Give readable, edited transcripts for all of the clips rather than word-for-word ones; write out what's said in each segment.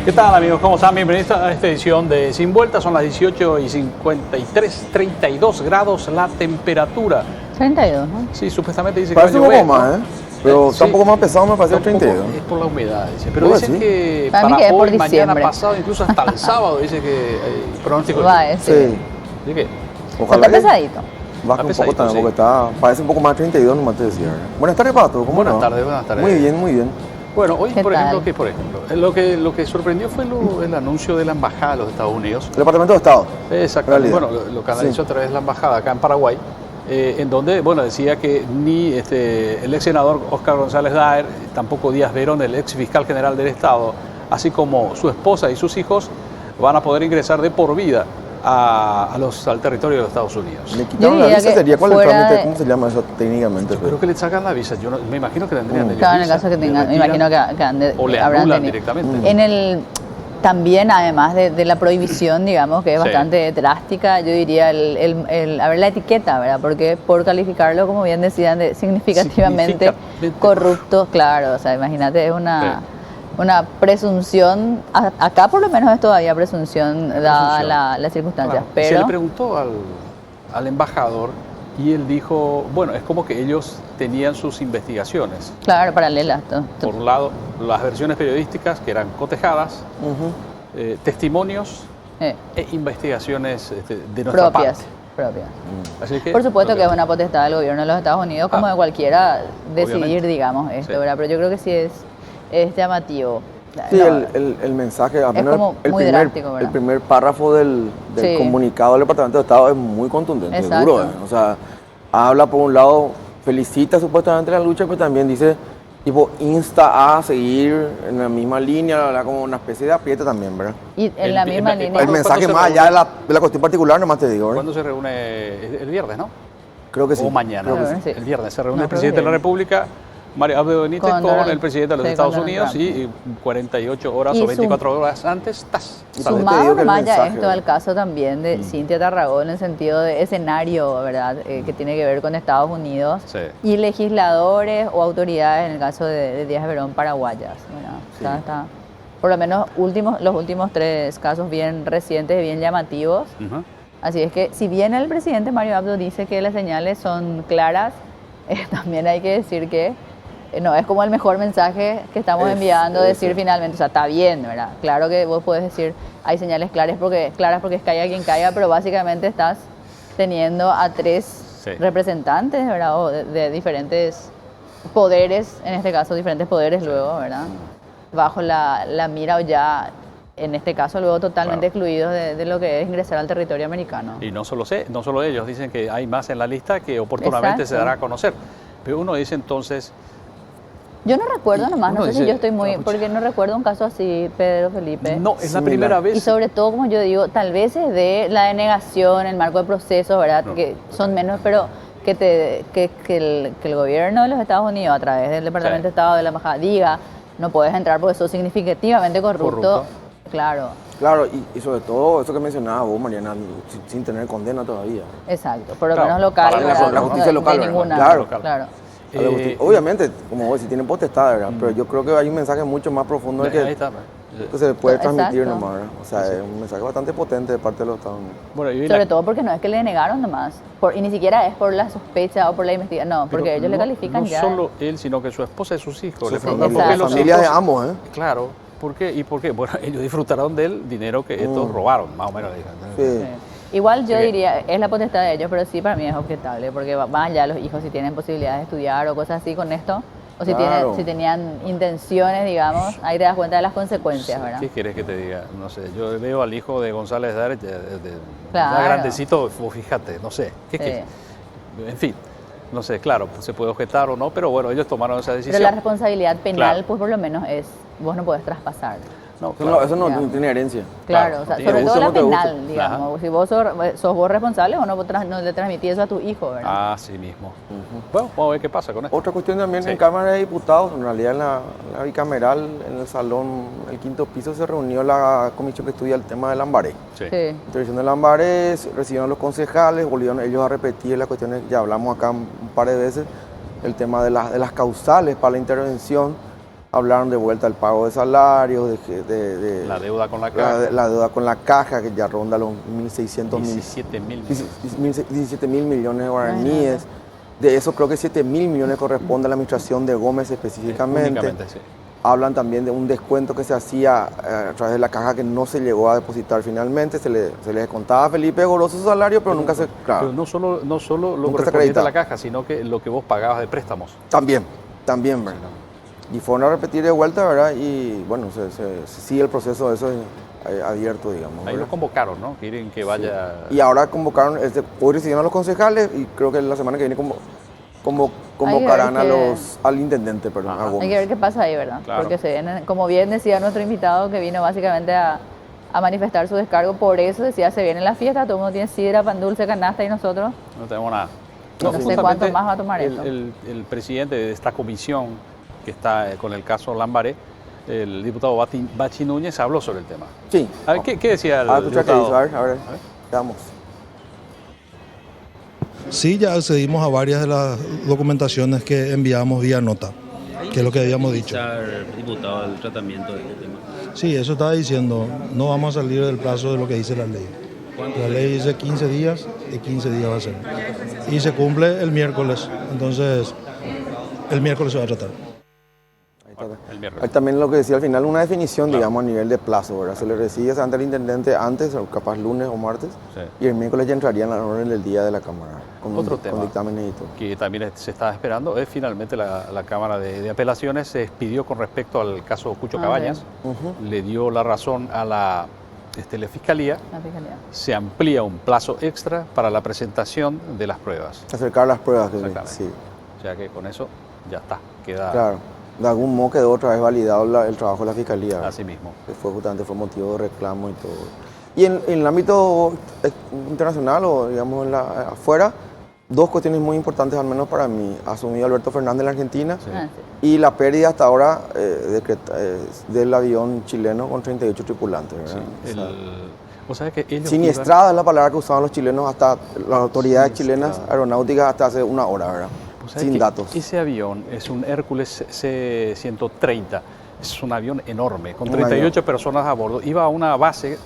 ¿Qué tal, amigos? ¿Cómo están? Bienvenidos a esta edición de Sin Vuelta. Son las 18:53, 32 grados la temperatura. 32, ¿no? Sí, supuestamente dice Parece que va a un poco llover, más, ¿no? Pero está un poco más pesado, me parece el Tampoco 32. es por la humedad, dice. Pero ¿Puedo dicen decir? que Para mí para que es por hoy, mañana diciembre. pasado, incluso hasta el sábado, dice que hay pronóstico. Va ese. Sí. ¿De qué? Ojalá Está que pesadito. baje un Está poco también, pesadito, porque parece un poco más 32, nomás te decía. Buenas tardes, Pato. ¿Cómo Buenas va? tardes, buenas tardes. Muy bien, muy bien. Bueno, hoy, ¿Qué por tal? ejemplo, lo que sorprendió fue el anuncio de la Embajada de los Estados Unidos. El Departamento de Estado. Exactamente. Realidad. Bueno, lo canalizó Sí. a través de la embajada acá en Paraguay, en donde, bueno, decía que ni el ex senador Óscar González Daer, tampoco Díaz Verón, el ex fiscal general del Estado, así como su esposa y sus hijos, van a poder ingresar de por vida al territorio de los Estados Unidos. Le quitaron la diría visa, que sería cuál es el fuera trámite, de- ¿cómo se llama eso técnicamente? Creo que le sacan la visa. Yo me imagino que tendrían ellos Claro, en el visa, caso que le tengan, me retiran imagino que han de- o le habrán anulan tenido. directamente. También, además de la prohibición, digamos, que es Sí. bastante drástica, yo diría, a ver, la etiqueta, ¿verdad? Porque por calificarlo, como bien decían, de significativamente Significativamente corrupto, claro, o sea, imagínate, es una presunción, acá por lo menos es todavía presunción, dada presunción. las circunstancias, Claro. Se le pero... preguntó al embajador y él dijo, bueno, es como que ellos tenían sus investigaciones. Claro, paralelas. Por un lado, las versiones periodísticas que eran cotejadas, testimonios eh, e investigaciones de nuestra propias. parte. Propias. Así que, Por supuesto lo que es una potestad del gobierno de los Estados Unidos, como de cualquiera, decidir, obviamente. digamos, esto, Sí. ¿verdad? Pero yo creo que sí es llamativo. Sí, No, el mensaje, apenas como muy drástico, ¿verdad? el primer párrafo del Sí. comunicado del Departamento de Estado es muy contundente, es Exacto. duro. O sea, habla por un lado, felicita supuestamente la lucha, pero también dice, tipo, insta a seguir en la misma línea, ¿verdad? Como una especie de apriete también, ¿verdad? Y en la misma línea. El mensaje se más allá reúne? de la cuestión particular, nomás te digo, ¿verdad? ¿Cuándo se reúne? El viernes, ¿no? Creo que sí. O mañana. Creo que sí. Sí. El viernes se reúne No, el creo presidente que de la viernes. República, Mario Abdo Benítez, Con con Donald- el presidente de los sí, Estados con Donald Unidos Trump. y 48 horas Y o 24 horas antes, ¡tas! Y sale. te Sumado digo que el nomás ya mensaje, esto al caso también de Cintia Tarragó en el sentido de escenario, ¿verdad? Que tiene que ver con Estados Unidos Sí. y legisladores o autoridades, en el caso de Díaz Verón, paraguayas, ¿verdad? Sí. Está, por lo menos los últimos tres casos bien recientes, bien llamativos. Ujú. Así es que si bien el presidente Mario Abdo dice que las señales son claras, también hay que decir que no es como el mejor mensaje que estamos enviando, decir finalmente, o sea, está bien, ¿verdad? Claro que vos podés decir, hay señales claras porque caiga quien caiga, pero básicamente estás teniendo a tres Sí. representantes, ¿verdad? O de diferentes poderes, en este caso diferentes poderes luego, ¿verdad? Bajo la mira o ya, en este caso luego totalmente Claro. excluidos de lo que es ingresar al territorio americano. Y no solo ellos, dicen que hay más en la lista que oportunamente se Exacto. dará a conocer. Pero uno dice entonces, Yo no recuerdo nomás, uno no sé si dice, yo estoy muy... "Ah, pucha". Porque no recuerdo un caso así, Pedro Felipe. no, es la Similar. primera vez. Y sobre todo, como yo digo, tal vez es de la denegación, el marco de procesos, ¿verdad? No. Que son menos, pero que el gobierno de los Estados Unidos, a través del Departamento Sí. de Estado, de la Embajada, diga, no puedes entrar porque sos significativamente corrupto. Corrupto. Claro, Claro, y sobre todo eso que mencionabas vos, Mariana, sin tener condena todavía. exacto. Por lo Claro, menos local, para ¿verdad? nosotros, la justicia No, local, de ¿verdad? ninguna. Claro. claro. A la justicia. Obviamente, como vos, si tienen potestad, ¿verdad? Pero yo creo que hay un mensaje mucho más profundo Ahí que está. se puede transmitir Exacto. nomás, ¿verdad? O sea, es un mensaje bastante potente de parte de los Estados Unidos. Bueno, y Sobre todo porque no es que le negaron nomás, y ni siquiera es por la sospecha o por la investigación, no, porque pero ellos le no- califican no ya. solo él, sino que su esposa y sus hijos. Le Su preguntaron familia, por qué exacto. los familias de hijos. ambos, ¿eh? Claro, ¿por qué? ¿Y por qué? Bueno, ellos disfrutaron del dinero que estos robaron, más o menos. Sí. Sí. Igual yo Sí. diría, es la potestad de ellos, pero sí para mí es objetable, porque más allá los hijos si tienen posibilidades de estudiar o cosas así con esto, o si, Claro. si tenían intenciones, digamos, ahí te das cuenta de las consecuencias, ¿verdad? ¿Qué quieres que te diga? No sé, yo veo al hijo de González Daer, Claro. ya grandecito, fíjate, no sé. Sí. En fin, no sé, claro, pues se puede objetar o no, pero bueno, ellos tomaron esa decisión. Pero la responsabilidad penal, Claro. pues por lo menos es, vos no podés traspasar. No, Eso claro. no, eso no Digamos. tiene herencia. Claro, Claro, o sea, te sobre guste todo o la no te guste. penal, digamos. Si vos sos vos responsable o no le transmitís eso a tu hijo, ¿verdad? Así mismo. Bueno, vamos a ver qué pasa con esto. Otra cuestión también Sí. en Cámara de Diputados, en realidad en la bicameral, en el salón, el quinto piso, se reunió la comisión que estudia el tema del Lambaré. Sí. Sí. Intervención del Lambaré, recibieron los concejales, volvieron ellos a repetir las cuestiones, ya hablamos acá un par de veces, el tema de las causales para la intervención. hablaron de vuelta el pago de salarios, La deuda con la caja. la deuda con la caja, que ya ronda los 1.600 17 mil millones de guaraníes. De eso creo que 7 mil millones corresponde a la administración de Gómez específicamente. Únicamente, sí. Hablan también de un descuento que se hacía a través de la caja que no se llegó a depositar finalmente. Se le descontaba a Felipe Goroso su salario, pero nunca se... Claro, Pero no solo lo Nunca se correspondiente a la acredita. caja, sino que lo que vos pagabas de préstamos. también, ¿verdad? Y fueron a repetir de vuelta, ¿verdad? Y bueno, se sigue el proceso de eso abierto, digamos. Ahí ¿verdad? lo convocaron, ¿no? Quieren que vaya... Y ahora convocaron, hoy recibieron a los concejales y creo que la semana que viene convocarán al intendente, perdón, a Hay Gómez. que ver qué pasa ahí, ¿verdad? Claro. Porque se viene, como bien decía nuestro invitado, que vino básicamente a manifestar su descargo, por eso decía, se viene la fiesta, todo el mundo tiene sidra, pan dulce, canasta y nosotros No tenemos nada. no sé justamente cuánto más va a tomar esto. el presidente de esta comisión que está con el caso Lambaré, el diputado Bachi Núñez, habló sobre el tema. Sí. A ver, ¿qué decía el A ver, escucha qué diputado? dice, a ver, veamos. Sí, ya accedimos a varias de las documentaciones que enviamos vía nota, que es lo que habíamos dicho. Diputado, el tratamiento de este tema. Sí, eso estaba diciendo, no vamos a salir del plazo de lo que dice la ley. La ley dice 15 días y 15 días va a ser. Y se cumple el miércoles, entonces el miércoles se va a tratar. El miércoles. Hay también lo que decía al final, una definición, digamos, a nivel de plazo, ¿verdad? Se le recibe ante el intendente antes, o capaz lunes o martes, Sí. y el miércoles ya entraría en la orden del día de la Cámara, con Otro tema. dictámenes y todo. Que también se estaba esperando, es finalmente la Cámara de Apelaciones se expidió con respecto al caso Cucho Cabañas, le dio la razón a la Fiscalía, La fiscalía. se amplía un plazo extra para la presentación de las pruebas. Acercar las pruebas, que Exactamente. sí, O sea que con eso ya está, queda claro. De algún modo quedó otra vez validado el trabajo de la Fiscalía, ¿verdad? así mismo. Que justamente fue motivo de reclamo y todo. Y en el ámbito internacional o digamos afuera, dos cuestiones muy importantes, al menos para mí. Asumió Alberto Fernández en la Argentina Ah, sí. y la pérdida hasta ahora del avión chileno con 38 tripulantes, ¿verdad? O sea, ¿Vos sabés que ellos siniestrada es la palabra que usaban los chilenos, hasta las autoridades chilenas aeronáuticas hasta hace una hora, ¿verdad? ¿Vos sabés Sin que datos. ese avión es un Hércules C-130, es un avión enorme, con Un 38 personas a bordo. Iba a una base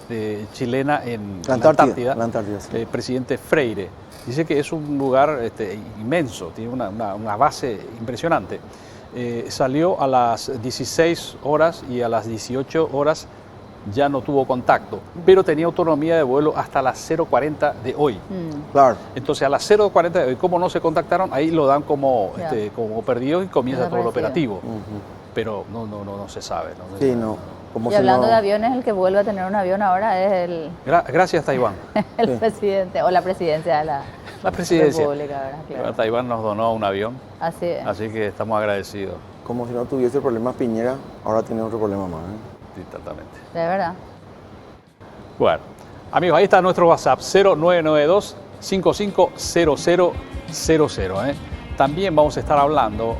chilena en La la Antártida, Antártida, sí. el presidente Freire. Dice que es un lugar inmenso, tiene una base impresionante. Salió a las 16 horas y a las 18 horas ya no tuvo contacto, pero tenía autonomía de vuelo hasta las 0:40 de hoy. Claro. Entonces a las 0:40 de hoy, como no se contactaron, ahí lo dan como, Ya. como perdido y comienza todo el Desaparecido. operativo. Pero no se sabe. ¿no? Sí, no. Como Y si hablando no- de aviones, el que vuelve a tener un avión ahora es Gracias, Taiwán. el presidente o la presidencia de la Presidencia. República, ¿verdad? Claro. Taiwán nos donó un avión, Así es. así que estamos agradecidos. Como si no tuviese problemas Piñera, ahora tiene otro problema más, ¿eh? Sí, totalmente. De verdad. Bueno, amigos, ahí está nuestro WhatsApp, 0992-550000. También vamos a estar hablando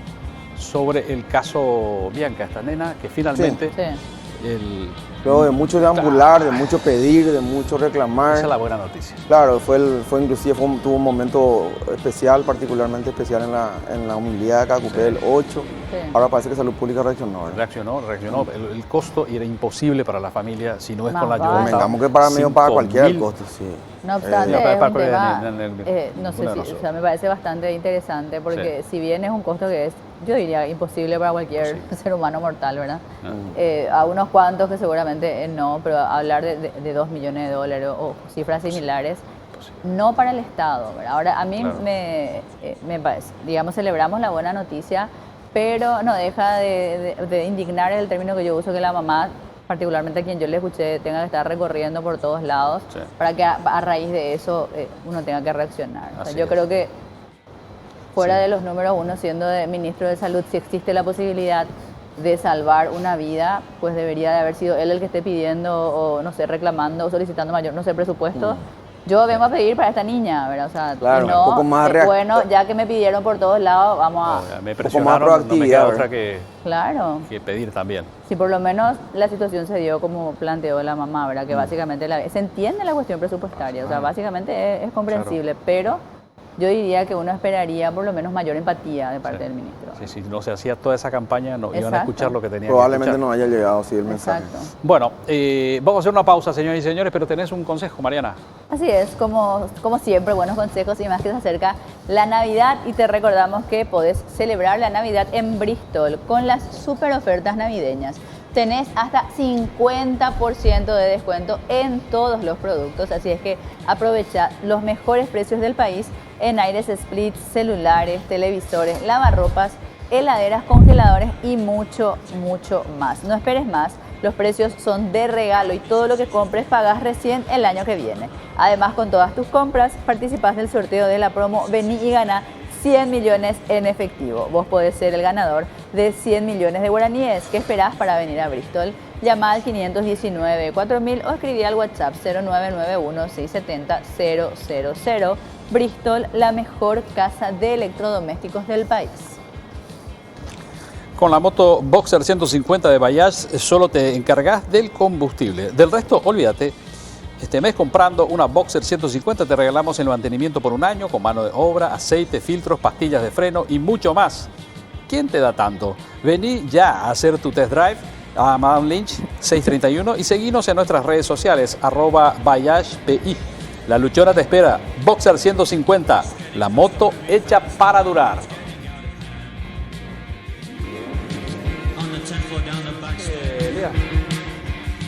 sobre el caso Bianca, esta nena, que finalmente Sí. Luego de mucho deambular, de mucho pedir, de mucho reclamar. esa es la buena noticia. Claro, tuvo un momento especial, particularmente especial en la homilía de Cacupé del 8. Sí. Ahora parece que Salud Pública reaccionó, ¿verdad? Reaccionó. El costo era imposible para la familia si no es Más con la ayuda. vale. Convengamos que para medio para cualquiera el 5.000. costo, sí. No obstante, no, es para un cualquier- tema, no sé ninguna si, razón. o sea, me parece bastante interesante porque si bien es un costo que es, yo diría, imposible para cualquier ser humano mortal, ¿verdad? A unos cuantos que seguramente no, pero hablar de 2 millones de dólares o cifras similares, no para el Estado, ¿verdad? Ahora, a mí Claro. me parece, digamos, celebramos la buena noticia, pero no deja de indignar el término que yo uso, que la mamá, particularmente a quien yo le escuché, tenga que estar recorriendo por todos lados Sí. para que a raíz de eso uno tenga que reaccionar. O sea, Así yo es. creo que fuera Sí. de los números, uno siendo de ministro de Salud, si existe la posibilidad de salvar una vida, pues debería de haber sido él el que esté pidiendo o, no sé, reclamando o solicitando mayor, no sé, presupuesto. Yo vengo a pedir para esta niña, ¿verdad? O sea, Claro, y no, un poco más bueno, ya que me pidieron por todos lados, vamos a... Me poco más presionaron, no me proactividad, queda ¿verdad? otra Claro. que pedir también. Si por lo menos la situación se dio como planteó la mamá, ¿verdad? Que básicamente se entiende la cuestión presupuestaria, o sea, básicamente es comprensible, pero yo diría que uno esperaría por lo menos mayor empatía de parte del ministro. Sí, si no se hacía toda esa campaña, no iban a Exacto. escuchar lo que tenían Probablemente que escuchar. no haya llegado así el mensaje. Exacto. Bueno, vamos a hacer una pausa, señoras y señores, pero tenés un consejo, Mariana. Así es, como siempre, buenos consejos y más que se acerca la Navidad y te recordamos que podés celebrar la Navidad en Bristol con las super ofertas navideñas. Tenés hasta 50% de descuento en todos los productos, así es que aprovecha los mejores precios del país en aires split, celulares, televisores, lavarropas, heladeras, congeladores y mucho, mucho más. No esperes más, los precios son de regalo y todo lo que compres pagas recién el año que viene. Además, con todas tus compras participás del sorteo de la promo Vení y Gana 100 millones en efectivo. Vos podés ser el ganador de 100 millones de guaraníes. ¿Qué esperás para venir a Bristol? Llama al 519-4000 o escribí al WhatsApp 0991-670-000. Bristol, la mejor casa de electrodomésticos del país. Con la moto Boxer 150 de Bayash solo te encargas del combustible. Del resto, olvídate. Este mes comprando una Boxer 150 te regalamos el mantenimiento por un año con mano de obra, aceite, filtros, pastillas de freno y mucho más. ¿Quién te da tanto? Vení ya a hacer tu test drive a Madame Lynch 631 y seguinos en nuestras redes sociales @BayashPI. La luchona te espera. Boxer 150, la moto hecha para durar.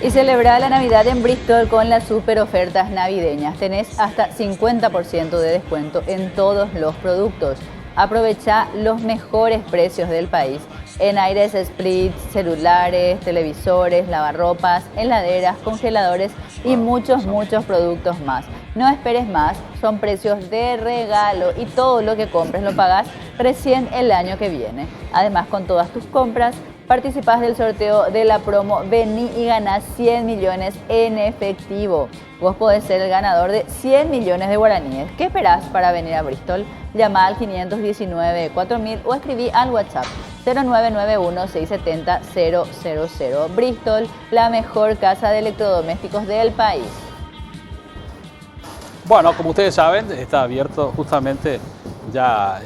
Y celebra la Navidad en Bristol con las super ofertas navideñas. Tenés hasta 50% de descuento en todos los productos. Aprovecha los mejores precios del país en aires split, celulares, televisores, lavarropas, heladeras, congeladores y muchos productos más. No esperes más, son precios de regalo y todo lo que compres lo pagás recién el año que viene. Además, con todas tus compras participás del sorteo de la promo Vení y ganás 100 millones en efectivo. Vos podés ser el ganador de 100 millones de guaraníes. ¿Qué esperás para venir a Bristol? Llama al 519-4000 o escribí al WhatsApp 0991-670-000. Bristol, la mejor casa de electrodomésticos del país. Bueno, como ustedes saben, está abierto justamente ya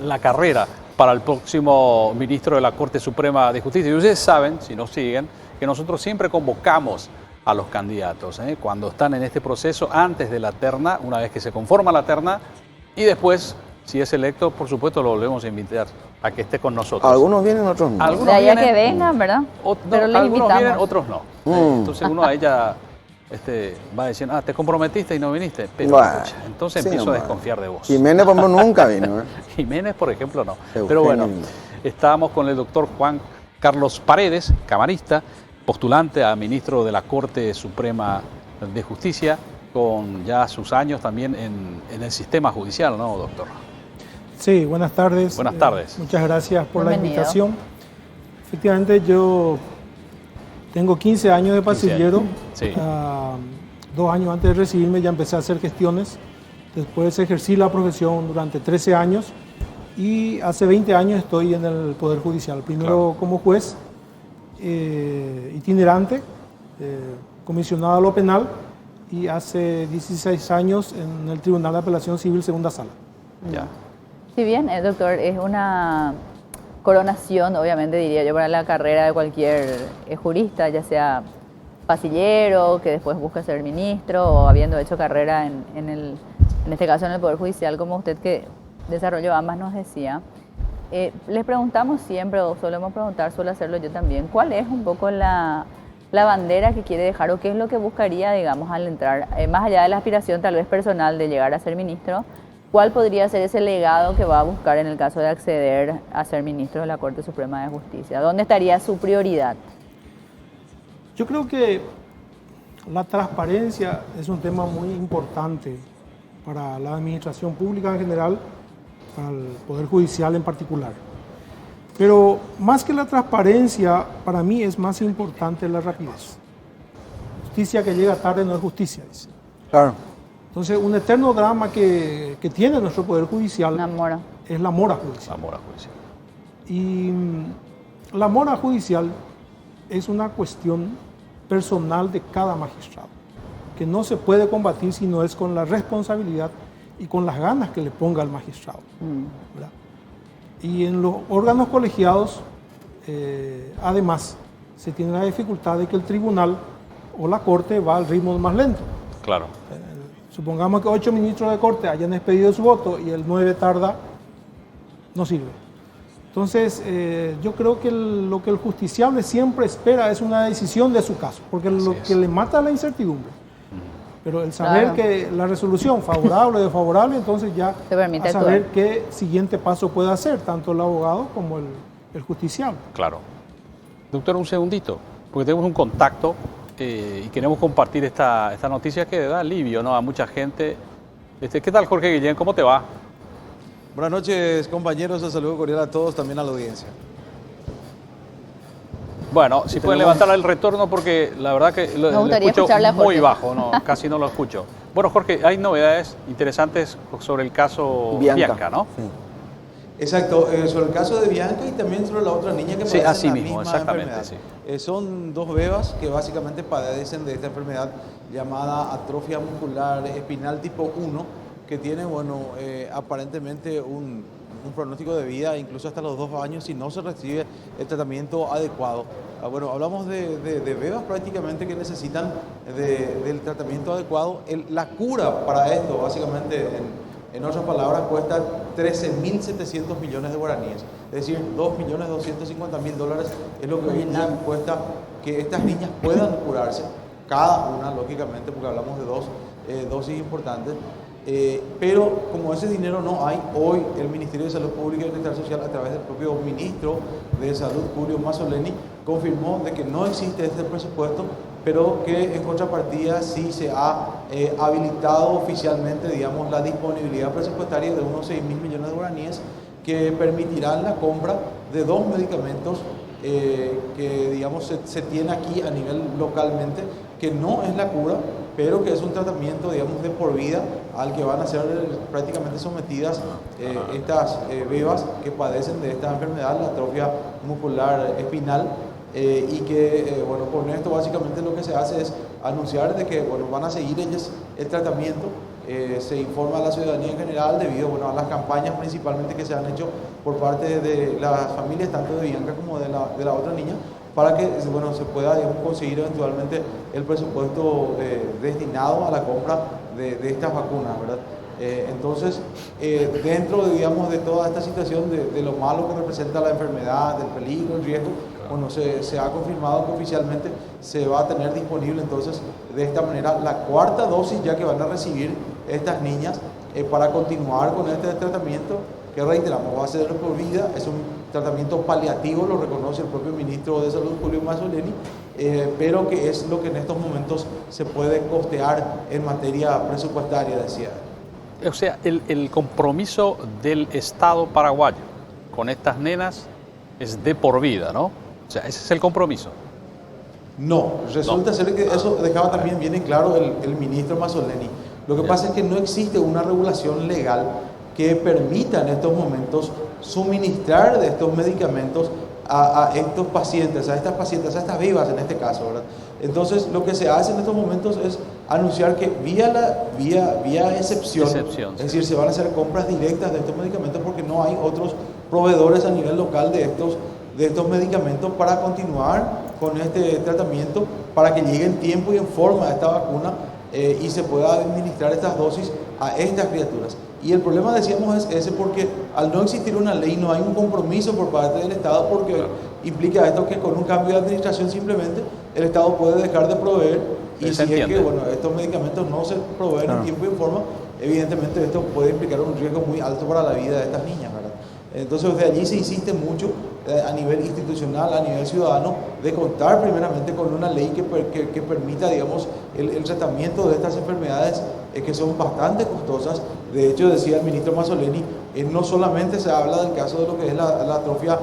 la carrera para el próximo ministro de la Corte Suprema de Justicia. Y ustedes saben, si nos siguen, que nosotros siempre convocamos a los candidatos cuando están en este proceso, antes de la terna, una vez que se conforma la terna, y después, si es electo, por supuesto, lo volvemos a invitar a que esté con nosotros. Algunos vienen, otros no. Algunos De allá vienen, que vengan, ¿verdad? Pero les algunos invitamos. vienen, otros no. Entonces uno a ella va diciendo, te comprometiste y no viniste. Pero, Bueno, entonces sí, empiezo a hombre. desconfiar de vos. Jiménez, por ejemplo, nunca vino. Jiménez, por ejemplo, no. Eugenio. Pero bueno, estamos con el doctor Juan Carlos Paredes, camarista, postulante a ministro de la Corte Suprema de Justicia, con ya sus años también en el sistema judicial, ¿no, doctor? Sí, buenas tardes. Buenas tardes. Muchas gracias por la Bienvenido. invitación. Efectivamente, yo tengo 15 años de 15 años. pasillero. Sí. 2 años antes de recibirme ya empecé a hacer gestiones. Después ejercí la profesión durante 13 años y hace 20 años estoy en el Poder Judicial. Primero como juez itinerante, comisionado a lo penal, y hace 16 años en el Tribunal de Apelación Civil Segunda Sala. Ya. Si bien, doctor, es una coronación, obviamente diría yo, para la carrera de cualquier jurista, ya sea pasillero, que después busca ser ministro, o habiendo hecho carrera en este caso en el Poder Judicial, como usted que desarrolló ambas nos decía. Les preguntamos siempre, o solemos preguntar, suelo hacerlo yo también, ¿cuál es un poco la bandera que quiere dejar o qué es lo que buscaría, digamos, al entrar, más allá de la aspiración tal vez personal de llegar a ser ministro? ¿Cuál podría ser ese legado que va a buscar en el caso de acceder a ser ministro de la Corte Suprema de Justicia? ¿Dónde estaría su prioridad? Yo creo que la transparencia es un tema muy importante para la administración pública en general, para el Poder Judicial en particular. Pero más que la transparencia, para mí es más importante la rapidez. Justicia que llega tarde no es justicia, dice. Claro. Entonces, un eterno drama que tiene nuestro Poder Judicial Una mora. es la mora judicial. Zamora Judicial. Y la mora judicial es una cuestión personal de cada magistrado, que no se puede combatir si no es con la responsabilidad y con las ganas que le ponga el magistrado, ¿verdad? Y en los órganos colegiados, además, se tiene la dificultad de que el tribunal o la corte va al ritmo más lento. Claro. Supongamos que 8 ministros de corte hayan expedido su voto y el 9 tarda, no sirve. Entonces, yo creo que lo que el justiciable siempre espera es una decisión de su caso, porque lo que le mata es la incertidumbre. Pero el saber que la resolución favorable o desfavorable, entonces ya te permite a saber actuar. qué siguiente paso puede hacer, tanto el abogado como el justiciable. Claro. Doctor, un segundito, porque tenemos un contacto y queremos compartir esta noticia que da alivio, ¿no?, a mucha gente. ¿Qué tal, Jorge Guillén? ¿Cómo te va? Buenas noches, compañeros. Un saludo cordial a todos, también a la audiencia. Bueno, si pueden levantar el retorno porque la verdad que lo gustaría escucho escucharle a muy Jorge. bajo, no, casi no lo escucho. Bueno, Jorge, hay novedades interesantes sobre el caso Bianca, ¿no? Sí. Exacto, sobre el caso de Bianca y también sobre la otra niña que Sí, padece así la mismo, misma exactamente, enfermedad. Son dos bebas que básicamente padecen de esta enfermedad llamada atrofia muscular espinal tipo 1, que tiene, aparentemente un pronóstico de vida incluso hasta los 2 años si no se recibe el tratamiento adecuado. Hablamos de bebas prácticamente que necesitan del tratamiento adecuado. La cura para esto, básicamente, en otras palabras, cuesta 13.700 millones de guaraníes, es decir, $2.250.000 es lo que hoy en día cuesta que estas niñas puedan curarse, cada una, lógicamente, porque hablamos de dos dosis importantes. Pero como ese dinero no hay, hoy el Ministerio de Salud Pública y Bienestar Social, a través del propio ministro de Salud, Julio Mazzoleni, confirmó de que no existe este presupuesto, pero que en contrapartida sí se ha habilitado oficialmente, digamos, la disponibilidad presupuestaria de unos 6.000 millones de guaraníes que permitirán la compra de 2 medicamentos que, digamos, se tiene aquí a nivel localmente, que no es la cura, pero que es un tratamiento, digamos, de por vida al que van a ser prácticamente sometidas estas bebas que padecen de esta enfermedad, la atrofia muscular espinal, y que, con esto básicamente lo que se hace es anunciar de que, van a seguir ellas el tratamiento. Se informa a la ciudadanía en general debido, a las campañas principalmente que se han hecho por parte de las familias, tanto de Bianca como de la otra niña, para que se pueda, digamos, conseguir eventualmente el presupuesto destinado a la compra de estas vacunas, ¿verdad? Entonces, dentro, digamos, de toda esta situación de lo malo que representa la enfermedad, del peligro, el riesgo, se ha confirmado que oficialmente se va a tener disponible entonces de esta manera la 4ª dosis ya que van a recibir estas niñas para continuar con este tratamiento que, reiteramos, va a ser por vida. Es un tratamiento paliativo, lo reconoce el propio ministro de Salud, Julio Mazzoleni, pero que es lo que en estos momentos se puede costear en materia presupuestaria, decía. O sea, el compromiso del Estado paraguayo con estas nenas es de por vida, ¿no? O sea, ese es el compromiso. No, resulta ser que eso dejaba también bien en claro el ministro Mazzoleni. Lo que pasa es que no existe una regulación legal que permita en estos momentos suministrar de estos medicamentos a estos pacientes, a estas vivas en este caso, ¿verdad? Entonces, lo que se hace en estos momentos es anunciar que vía excepción, es decir, se van a hacer compras directas de estos medicamentos porque no hay otros proveedores a nivel local de estos medicamentos para continuar con este tratamiento, para que llegue en tiempo y en forma esta vacuna y se pueda administrar estas dosis a estas criaturas. Y el problema, decíamos, es ese, porque al no existir una ley no hay un compromiso por parte del Estado, porque implica esto que con un cambio de administración simplemente el Estado puede dejar de proveer, y si es que estos medicamentos no se proveen en tiempo y en forma, evidentemente esto puede implicar un riesgo muy alto para la vida de estas niñas, ¿verdad? Entonces, de allí se insiste mucho a nivel institucional, a nivel ciudadano, de contar primeramente con una ley que permita, digamos, el tratamiento de estas enfermedades que son bastante costosas. De hecho, decía el ministro Mazzoleni, no solamente se habla del caso de lo que es la atrofia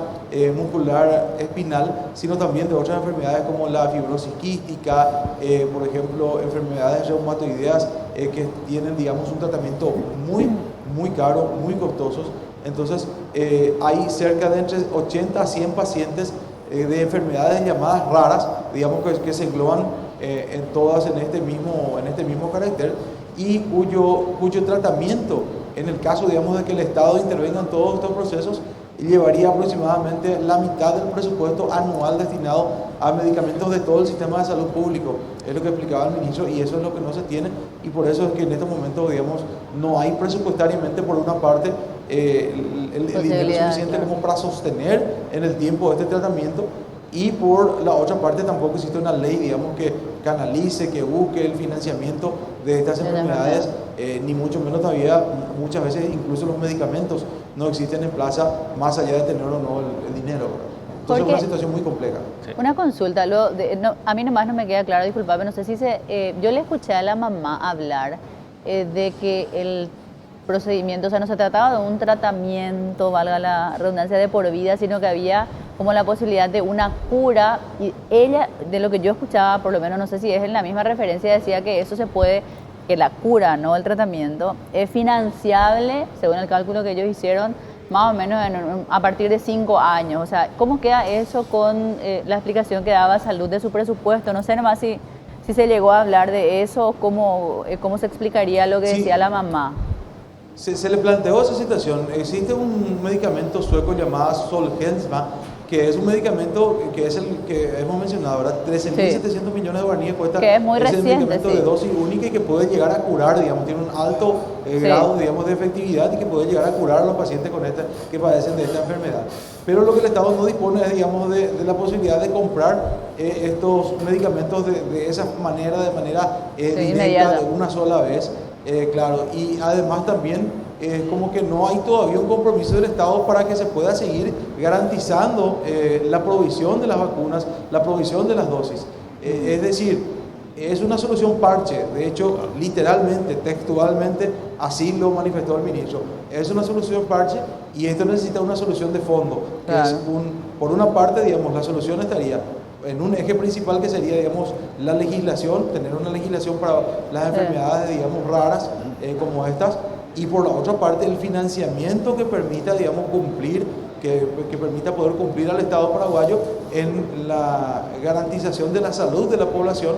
muscular espinal, sino también de otras enfermedades como la fibrosis quística, por ejemplo, enfermedades reumatoideas que tienen, digamos, un tratamiento muy caro, muy costosos. Entonces, hay cerca de entre 80 a 100 pacientes de enfermedades llamadas raras, digamos, que se engloban todas en este mismo carácter, y cuyo tratamiento, en el caso, digamos, de que el Estado intervenga en todos estos procesos, llevaría aproximadamente la mitad del presupuesto anual destinado a medicamentos de todo el sistema de salud público. Es lo que explicaba el ministro y eso es lo que no se tiene, y por eso es que en estos momentos, digamos, no hay presupuestariamente, por una parte, el dinero suficiente como para sostener en el tiempo este tratamiento, y por la otra parte tampoco existe una ley, digamos, que canalice, que busque el financiamiento de estas enfermedades, ni mucho menos todavía, muchas veces incluso los medicamentos no existen en plaza, más allá de tener o no el dinero. Entonces es una situación muy compleja. Una consulta, a mí nomás no me queda claro, disculpame, no sé si yo le escuché a la mamá hablar de que el procedimiento, o sea, no se trataba de un tratamiento, valga la redundancia, de por vida, sino que había como la posibilidad de una cura, y ella, de lo que yo escuchaba, por lo menos, no sé si es en la misma referencia, decía que eso se puede, que la cura, no el tratamiento, es financiable, según el cálculo que ellos hicieron, más o menos a partir de 5 años. O sea, ¿cómo queda eso con la explicación que daba Salud de su presupuesto? No sé nomás si se llegó a hablar de eso, cómo se explicaría lo que decía la mamá. Se le planteó esa situación. Existe un medicamento sueco llamado Zolgensma, que es un medicamento que es el que hemos mencionado, ¿verdad? 13.700 millones de guaraníes cuesta. Que es muy reciente, un medicamento de dosis única y que puede llegar a curar, digamos, tiene un alto grado, digamos, de efectividad, y que puede llegar a curar a los pacientes que padecen de esta enfermedad. Pero lo que el Estado no dispone es, digamos, de la posibilidad de comprar estos medicamentos de esa manera, de manera directa, de una sola vez. Claro, y además también como que no hay todavía un compromiso del Estado para que se pueda seguir garantizando la provisión de las vacunas, la provisión de las dosis. Es decir, es una solución parche, de hecho, literalmente, textualmente, así lo manifestó el ministro. Es una solución parche y esto necesita una solución de fondo. Claro. Por una parte, digamos, la solución estaría en un eje principal, que sería, digamos, la legislación, tener una legislación para las enfermedades, digamos, raras como estas, y por la otra parte el financiamiento que permita, digamos, cumplir, que permita poder cumplir al Estado paraguayo en la garantización de la salud de la población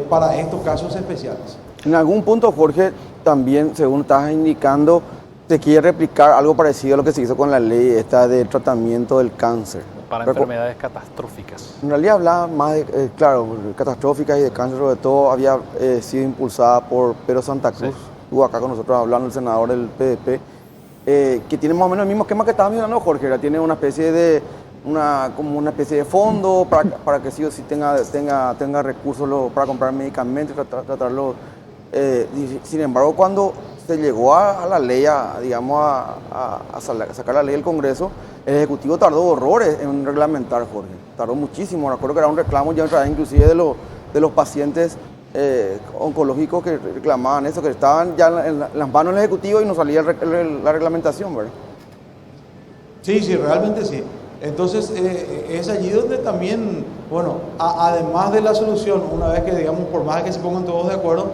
para estos casos especiales. En algún punto, Jorge, también, según estás indicando, te quiere replicar algo parecido a lo que se hizo con la ley esta de tratamiento del cáncer. Para enfermedades catastróficas. En realidad hablaba más de, claro, catastróficas y de cáncer, sobre todo había sido impulsada por Pedro Santa Cruz. Sí. Estuvo acá con nosotros hablando el senador del PDP, que tiene más o menos el mismo esquema que estabas mencionando, Jorge. Tiene una especie de como una especie de fondo para que sí o sí tenga recursos para comprar medicamentos y tratarlo. Sin embargo, cuando se llegó a la ley, a sacar la ley del Congreso, el Ejecutivo tardó horrores en reglamentar, Jorge. Tardó muchísimo. Recuerdo que era un reclamo ya inclusive de los pacientes oncológicos que reclamaban eso, que estaban ya en las manos del Ejecutivo y no salía la reglamentación, ¿verdad? Sí, realmente sí. Entonces, es allí donde también, bueno, además de la solución, una vez que, digamos, por más que se pongan todos de acuerdo,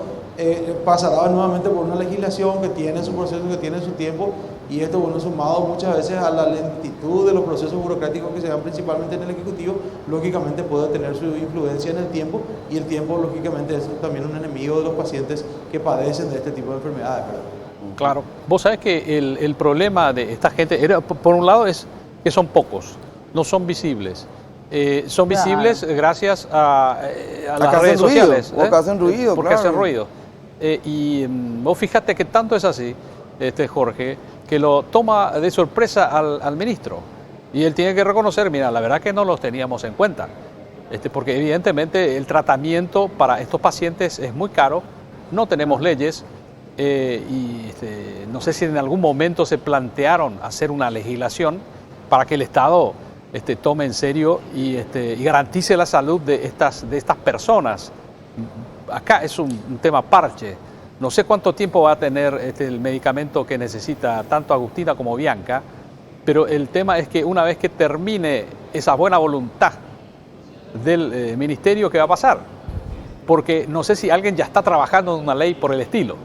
pasará nuevamente por una legislación que tiene su proceso, que tiene su tiempo, y esto, bueno, sumado muchas veces a la lentitud de los procesos burocráticos que se dan principalmente en el Ejecutivo, lógicamente puede tener su influencia en el tiempo, y el tiempo, lógicamente, es también un enemigo de los pacientes que padecen de este tipo de enfermedades, ¿verdad? Claro. Vos sabés que el problema de esta gente, por un lado, es que son pocos, no son visibles. Son visibles gracias a las redes sociales. Porque hacen ruido, porque hacen ruido. Y vos fíjate que tanto es así, Jorge, que lo toma de sorpresa al ministro. Y él tiene que reconocer, mira, la verdad que no los teníamos en cuenta. Porque evidentemente el tratamiento para estos pacientes es muy caro, no tenemos leyes. No sé si en algún momento se plantearon hacer una legislación para que el Estado tome en serio y garantice la salud de estas personas. Acá es un tema parche. No sé cuánto tiempo va a tener el medicamento que necesita tanto Agustina como Bianca, pero el tema es que una vez que termine esa buena voluntad del ministerio, ¿qué va a pasar? Porque no sé si alguien ya está trabajando en una ley por el estilo.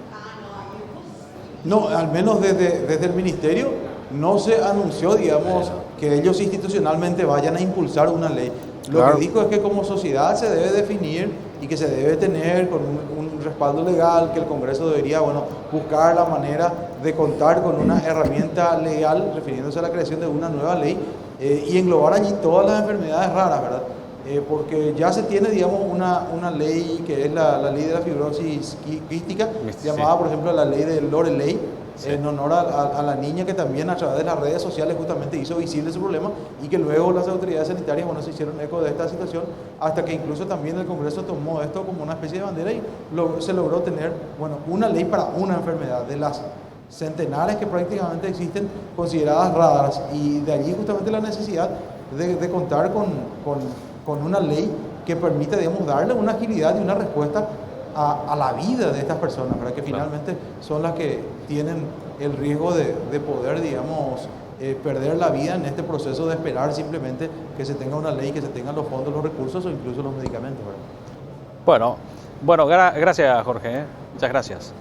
No, al menos desde el ministerio no se anunció, digamos, que ellos institucionalmente vayan a impulsar una ley. Lo que dijo es que como sociedad se debe definir y que se debe tener con un respaldo legal, que el Congreso debería, bueno, buscar la manera de contar con una herramienta legal, refiriéndose a la creación de una nueva ley, y englobar allí todas las enfermedades raras, ¿verdad? Porque ya se tiene, digamos, una ley que es la ley de la fibrosis quística, llamada, por ejemplo, la ley de Loreley, en honor a la niña que también a través de las redes sociales justamente hizo visible su problema y que luego las autoridades sanitarias, bueno, se hicieron eco de esta situación, hasta que incluso también el Congreso tomó esto como una especie de bandera y se logró tener, bueno, una ley para una enfermedad de las centenares que prácticamente existen consideradas raras, y de allí justamente la necesidad de contar con una ley que permita, digamos, darle una agilidad y una respuesta a la vida de estas personas, ¿verdad? Que finalmente son las que tienen el riesgo de poder, digamos, perder la vida en este proceso de esperar simplemente que se tenga una ley, que se tengan los fondos, los recursos o incluso los medicamentos, ¿verdad? Bueno, gracias, Jorge, ¿eh? Muchas gracias.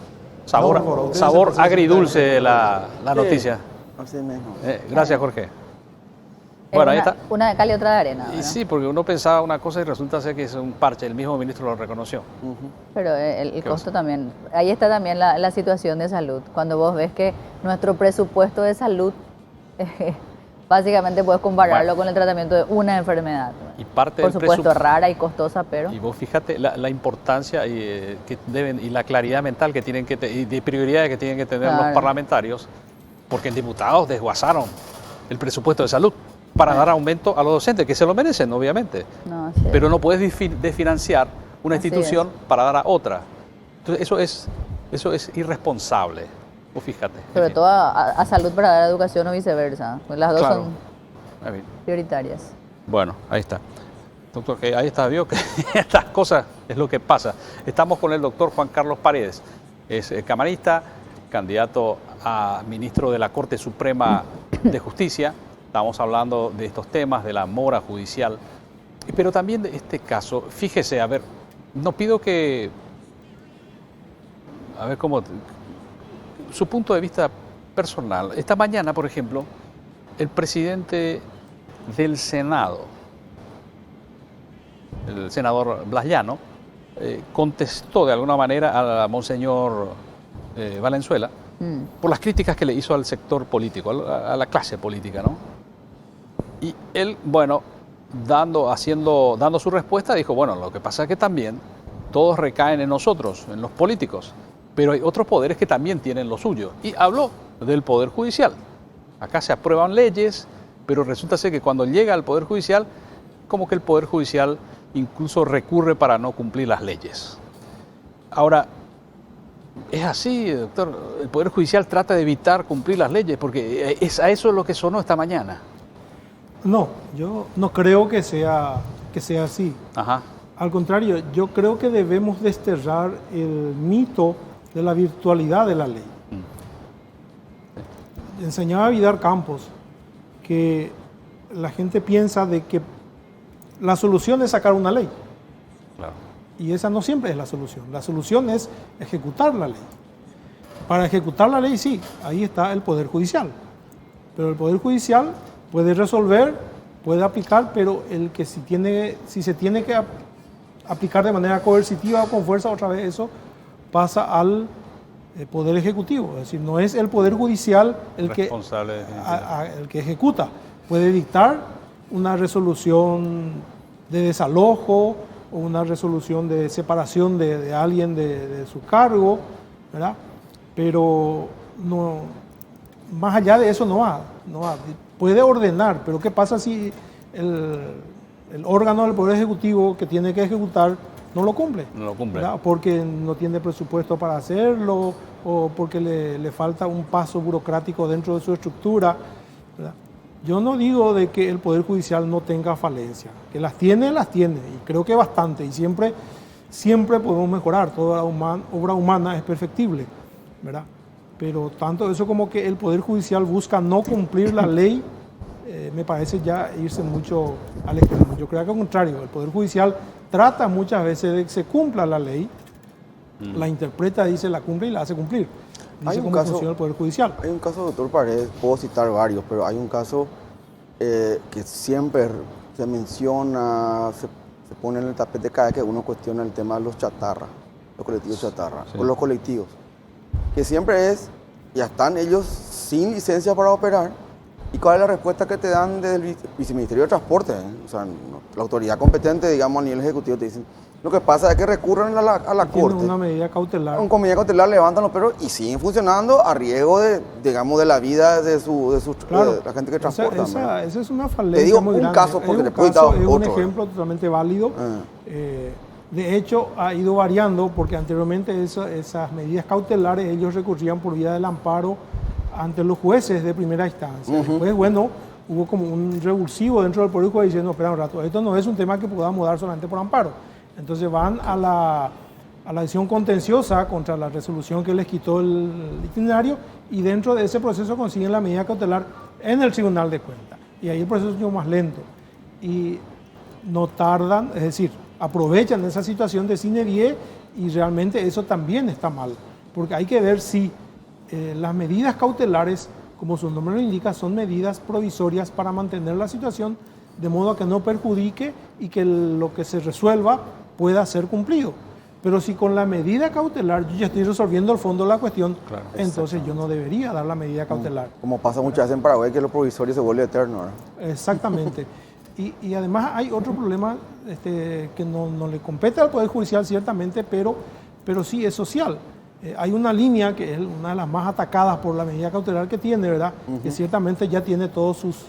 Sabor, No, por favor, sabor ustedes agridulce la noticia. Así mismo. Gracias, Jorge. Es Bueno, ahí una, está. una de cal y otra de arena, Y ¿verdad? sí, porque uno pensaba una cosa y resulta ser que es un parche. El mismo ministro lo reconoció. Pero el ¿Qué costo también, ahí está también la situación de salud. Cuando vos ves que nuestro presupuesto de salud, básicamente puedes compararlo Bueno. con el tratamiento de una enfermedad. Y parte Por del supuesto, rara y costosa, pero... Y vos fíjate la importancia que deben y la claridad mental que tienen y de prioridades que tienen que tener los Claro. parlamentarios, porque en diputados desguazaron el presupuesto de salud para dar aumento a los docentes, que se lo merecen, obviamente. No, así es. Pero no puedes desfinanciar una Así institución para dar a otra. Entonces, eso es irresponsable. Vos fíjate. en Sobre fin. todo a salud para dar educación o viceversa. Pues las dos Claro. son En fin. prioritarias. Bueno, ahí está. Doctor, que ahí está, vio que estas cosas es lo que pasa. Estamos con el doctor Juan Carlos Paredes, es camarista, candidato a ministro de la Corte Suprema de Justicia. Estamos hablando de estos temas, de la mora judicial, pero también de este caso. Fíjese, a ver, no pido que, a ver cómo, su punto de vista personal. Esta mañana, por ejemplo, el presidente del Senado, el senador Blas Llano, contestó de alguna manera a Monseñor Valenzuela por las críticas que le hizo al sector político, a la clase política, ¿no? Y él, bueno, dando su respuesta, dijo, bueno, lo que pasa es que también todos recaen en nosotros, en los políticos, pero hay otros poderes que también tienen lo suyo. Y habló del Poder Judicial. Acá se aprueban leyes, pero resulta ser que cuando llega al Poder Judicial, como que el Poder Judicial incluso recurre para no cumplir las leyes. Ahora, es así, doctor, el Poder Judicial trata de evitar cumplir las leyes, porque es a eso lo que sonó esta mañana. No, yo no creo que sea así. Ajá. Al contrario, yo creo que debemos desterrar el mito de la virtualidad de la ley. Enseñaba Vidar Campos que la gente piensa de que la solución es sacar una ley. Claro. Y esa no siempre es la solución. La solución es ejecutar la ley. Para ejecutar la ley, sí, ahí está el Poder Judicial. Pero el Poder Judicial puede resolver, puede aplicar, pero si se tiene que aplicar de manera coercitiva o con fuerza, otra vez eso pasa al Poder Ejecutivo. Es decir, no es el Poder Judicial el que ejecuta. Puede dictar una resolución de desalojo o una resolución de separación de alguien de su cargo, ¿verdad? Pero no, más allá de eso no va. Puede ordenar, pero ¿qué pasa si el órgano del Poder Ejecutivo que tiene que ejecutar no lo cumple? No lo cumple. ¿Verdad? Porque no tiene presupuesto para hacerlo o porque le falta un paso burocrático dentro de su estructura, ¿verdad? Yo no digo de que el Poder Judicial no tenga falencia, que las tiene, y creo que bastante, y siempre podemos mejorar, toda obra humana es perfectible, ¿verdad? Pero tanto eso como que el Poder Judicial busca no cumplir la ley, me parece ya irse mucho al extremo. Yo creo que al contrario, el Poder Judicial trata muchas veces de que se cumpla la ley, la interpreta, dice, la cumple y la hace cumplir. Dice cómo funciona el Poder Judicial. Hay un caso, doctor Paredes, puedo citar varios, pero hay un caso que siempre se menciona, se pone en el tapete cada vez que uno cuestiona el tema de los chatarras. los colectivos chatarra, Sí. o los colectivos, que siempre ya están ellos sin licencia para operar. ¿Y cuál es la respuesta que te dan desde el Viceministerio de Transporte? O sea, la autoridad competente, digamos, a nivel ejecutivo, te dicen, lo que pasa es que recurren a la Tienen Corte. una medida cautelar. Con medida cautelar levantan los perros y siguen funcionando a riesgo de, digamos, de la vida de Claro, la gente que transporta. ¿verdad? esa es una falencia Te digo muy un grande. caso Es porque un le puedo caso, dar es un otro, ejemplo totalmente válido. De hecho, ha ido variando porque anteriormente esas medidas cautelares ellos recurrían por vía del amparo ante los jueces de primera instancia. Después, bueno, hubo como un revulsivo dentro del Poder Judicial diciendo, espera un rato, esto no es un tema que podamos dar solamente por amparo. Entonces van a la decisión contenciosa contra la resolución que les quitó el itinerario y dentro de ese proceso consiguen la medida cautelar en el Tribunal de Cuentas. Y ahí el proceso es un poco más lento. Y no tardan, es decir, aprovechan esa situación de sine die y realmente eso también está mal. Porque hay que ver si las medidas cautelares, como su nombre lo indica, son medidas provisorias para mantener la situación de modo a que no perjudique y que lo que se resuelva pueda ser cumplido. Pero si con la medida cautelar yo ya estoy resolviendo el fondo de la cuestión, Claro, entonces yo no debería dar la medida cautelar. Como pasa muchas veces en Paraguay, que lo provisorio se vuelve eterno. ¿verdad? Exactamente. Y además hay otro problema que no le compete al Poder Judicial ciertamente, pero sí es social. Hay una línea que es una de las más atacadas por la medida cautelar que tiene, ¿verdad? Que ciertamente ya tiene todos sus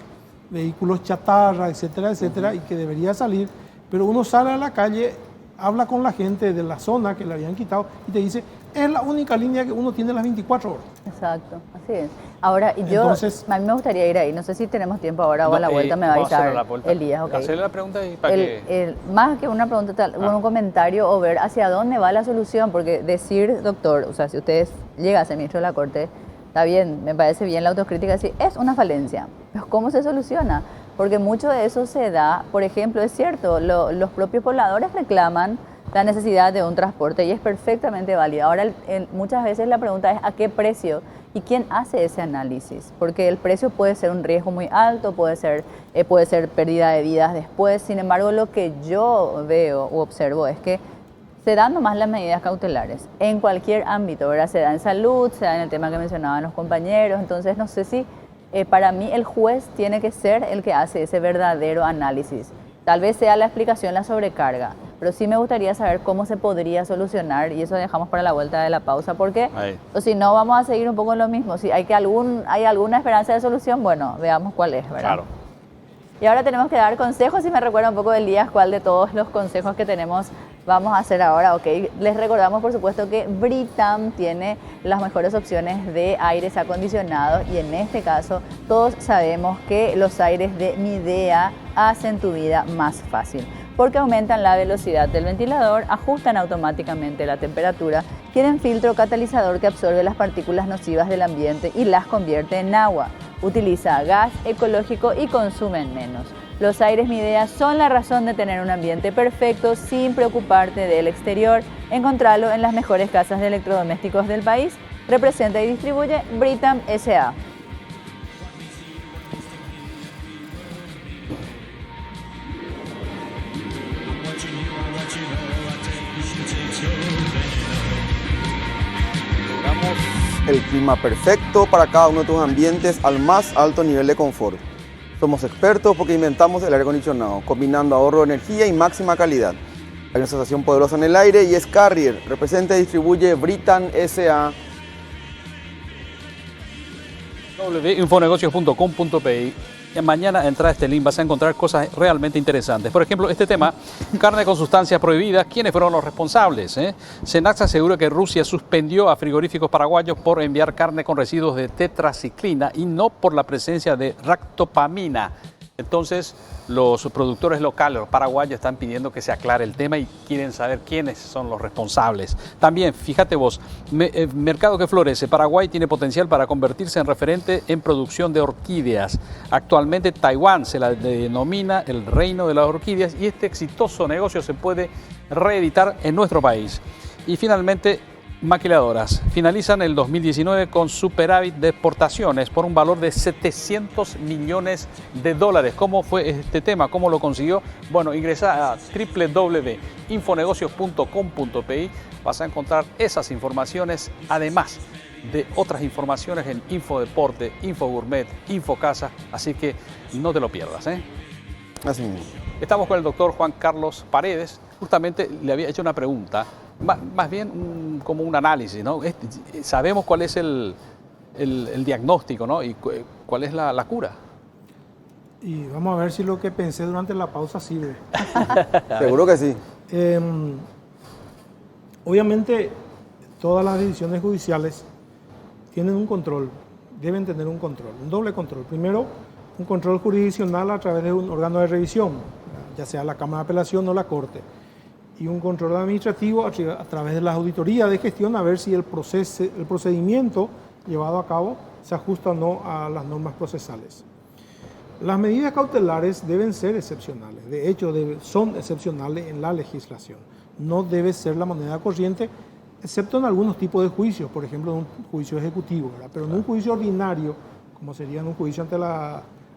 vehículos chatarra, etcétera, etcétera, y que debería salir, pero uno sale a la calle, habla con la gente de la zona que le habían quitado y te dice, es la única línea que uno tiene las 24 horas. Exacto, así es. Ahora, Entonces, a mí me gustaría ir ahí, no sé si tenemos tiempo ahora o a la No, vuelta me va a vamos hacer avisar la vuelta. Elías, ok. Hacerle la pregunta y para que... Más que una pregunta, un comentario o ver hacia dónde va la solución, porque decir, doctor, o sea, si usted llega a ser ministro de la Corte, está bien, me parece bien la autocrítica, decir, es una falencia, pero ¿cómo se soluciona? Porque mucho de eso se da, por ejemplo, es cierto, los propios pobladores reclaman la necesidad de un transporte y es perfectamente válido. Ahora, muchas veces la pregunta es ¿a qué precio? ¿Y quién hace ese análisis? Porque el precio puede ser un riesgo muy alto, puede ser pérdida de vidas después. Sin embargo, lo que yo veo u observo es que se dan nomás las medidas cautelares en cualquier ámbito, ¿verdad? Se da en salud, se da en el tema que mencionaban los compañeros. Entonces, no sé si para mí el juez tiene que ser el que hace ese verdadero análisis. Tal vez sea la explicación la sobrecarga, pero sí me gustaría saber cómo se podría solucionar y eso dejamos para la vuelta de la pausa, porque o si no vamos a seguir un poco en lo mismo. Si hay alguna esperanza de solución, bueno, veamos cuál es, ¿verdad? Claro. Y ahora tenemos que dar consejos, y me recuerda un poco Elías cuál de todos los consejos que tenemos vamos a hacer ahora, ok. Les recordamos, por supuesto, que Britam tiene las mejores opciones de aires acondicionados y en este caso todos sabemos que los aires de Midea hacen tu vida más fácil porque aumentan la velocidad del ventilador, ajustan automáticamente la temperatura, tienen filtro catalizador que absorbe las partículas nocivas del ambiente y las convierte en agua. Utiliza gas ecológico y consumen menos. Los aires Midea son la razón de tener un ambiente perfecto sin preocuparte del exterior. Encontralo en las mejores casas de electrodomésticos del país. Representa y distribuye Britam S.A. El clima perfecto para cada uno de tus ambientes al más alto nivel de confort. Somos expertos porque inventamos el aire acondicionado, combinando ahorro de energía y máxima calidad. Hay una sensación poderosa en el aire y es Carrier. Representa y distribuye Britam S.A. www.infonegocios.com.pi. Mañana entra a este link, vas a encontrar cosas realmente interesantes. Por ejemplo, este tema, carne con sustancias prohibidas, ¿quiénes fueron los responsables? Senax asegura que Rusia suspendió a frigoríficos paraguayos por enviar carne con residuos de tetraciclina y no por la presencia de ractopamina. Entonces, los productores locales, los paraguayos, están pidiendo que se aclare el tema y quieren saber quiénes son los responsables. También, fíjate vos, mercado que florece. Paraguay tiene potencial para convertirse en referente en producción de orquídeas. Actualmente Taiwán se la denomina el reino de las orquídeas y este exitoso negocio se puede reeditar en nuestro país. Y finalmente, Maquiladoras finalizan el 2019 con superávit de exportaciones por un valor de 700 millones de dólares. ¿Cómo fue este tema? ¿Cómo lo consiguió? Bueno, ingresa a www.infonegocio.com.pi. Vas a encontrar esas informaciones, además de otras informaciones en Infodeporte, Infogourmet, Infocasa. Así que no te lo pierdas, ¿eh? Así mismo. Estamos con el doctor Juan Carlos Paredes. Justamente le había hecho una pregunta, más bien como un análisis, ¿no? Sabemos cuál es el diagnóstico, ¿no? Y cuál es la cura. Y vamos a ver si lo que pensé durante la pausa sirve. Seguro que sí. Obviamente, todas las decisiones judiciales tienen un control, deben tener un control, un doble control. Primero, un control jurisdiccional a través de un órgano de revisión, ya sea la Cámara de Apelación o la Corte, y un control administrativo a través de las auditorías de gestión, a ver si el procedimiento llevado a cabo se ajusta o no a las normas procesales. Las medidas cautelares deben ser excepcionales, de hecho son excepcionales en la legislación. No debe ser la moneda corriente, excepto en algunos tipos de juicios, por ejemplo en un juicio ejecutivo, ¿verdad? Pero en un juicio ordinario, como sería en un juicio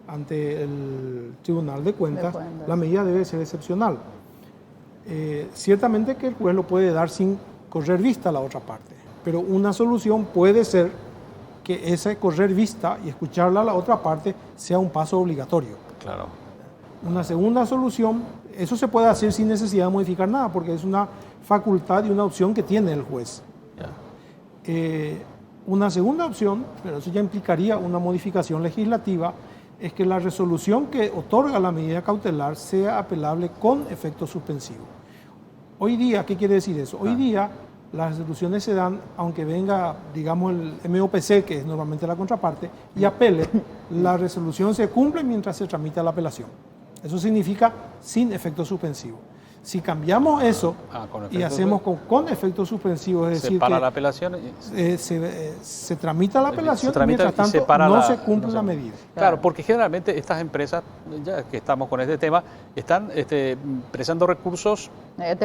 ante el Tribunal de Cuentas, la medida debe ser excepcional. Ciertamente que el juez lo puede dar sin correr vista a la otra parte, pero una solución puede ser que ese correr vista y escucharla a la otra parte sea un paso obligatorio. Claro. Una segunda solución, eso se puede hacer sin necesidad de modificar nada, porque es una facultad y una opción que tiene el juez. Una segunda opción, pero eso ya implicaría una modificación legislativa, es que la resolución que otorga la medida cautelar sea apelable con efecto suspensivo. Hoy día, ¿qué quiere decir eso? Hoy día las resoluciones se dan, aunque venga, digamos, el MOPC, que es normalmente la contraparte, y apele, la resolución se cumple mientras se tramita la apelación. Eso significa sin efecto suspensivo. Si cambiamos eso y hacemos con efecto suspensivo, es decir, para que la apelación, se tramita la apelación y mientras tanto se cumple la medida. Claro, porque generalmente estas empresas, ya que estamos con este tema, están prestando recursos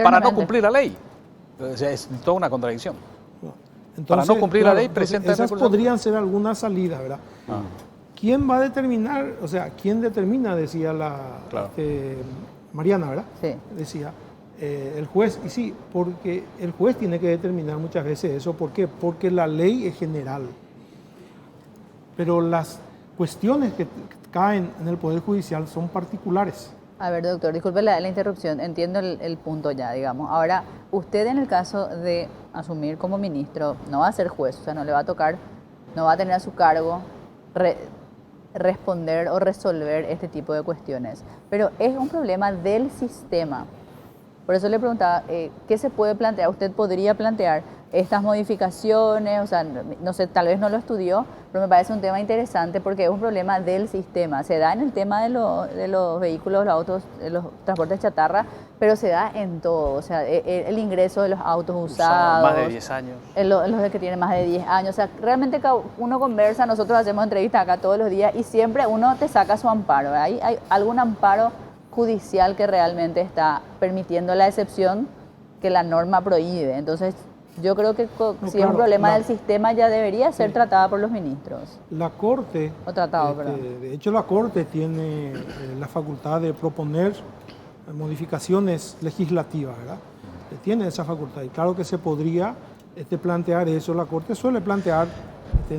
para no cumplir la ley. O sea, es toda una contradicción. Entonces, para no cumplir la ley, presentan esas podrían ser algunas salidas, ¿verdad? ¿Quién va a determinar? O sea, ¿quién determina? Decía Mariana, ¿verdad? Sí. Decía el juez, y sí, porque el juez tiene que determinar muchas veces eso. ¿Por qué? Porque la ley es general. Pero las cuestiones que caen en el Poder Judicial son particulares. A ver, doctor, disculpe la interrupción, entiendo el punto ya, digamos. Ahora, usted en el caso de asumir como ministro, no va a ser juez, o sea, no le va a tocar, no va a tener a su cargo responder o resolver este tipo de cuestiones. Pero es un problema del sistema. Por eso le preguntaba, ¿qué se puede plantear? ¿Usted podría plantear estas modificaciones? O sea, no sé, tal vez no lo estudió, pero me parece un tema interesante porque es un problema del sistema. Se da en el tema de los vehículos, los autos, los transportes chatarra, pero se da en todo. O sea, el ingreso de los autos usados. Más de 10 años. Los que tienen más de 10 años. O sea, realmente uno conversa, nosotros hacemos entrevistas acá todos los días y siempre uno te saca su amparo. Hay algún amparo judicial que realmente está permitiendo la excepción que la norma prohíbe. Entonces, yo creo que si es un problema del sistema ya debería ser tratada por los ministros. La Corte, de hecho la Corte tiene la facultad de proponer modificaciones legislativas, ¿verdad? Tiene esa facultad y claro que se podría plantear eso. La Corte suele plantear,